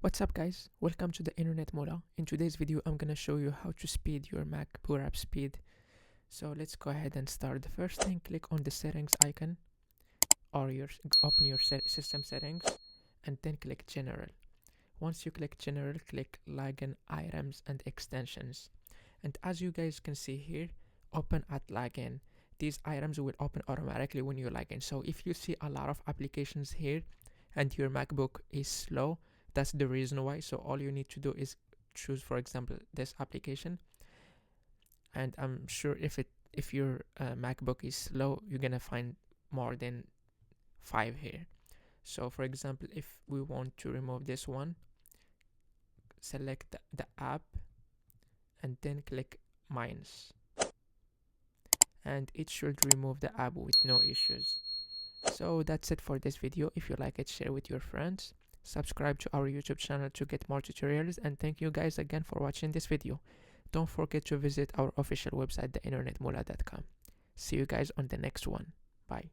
What's up guys, welcome to the internet Moola. In today's video I'm gonna show you how to speed your Mac boot up speed. So let's go ahead and start. The first thing, click on the settings icon or open your system settings and then click general. Once you click general, click login items and extensions, and as you guys can see here, open at login. These items will open automatically when you log in. So if you see a lot of applications here and your MacBook is slow, that's the reason why. So all you need to do is choose, for example, this application, and I'm sure if your MacBook is slow, you're gonna find more than 5 here. So for example, if we want to remove this one, select the app and then click minus, and it should remove the app with no issues. So that's it for this video. If you like it, share with your friends, subscribe to our YouTube channel to get more tutorials, and thank you guys again for watching this video. Don't forget to visit our official website, theinternetmoola.com. See you guys on the next one. Bye.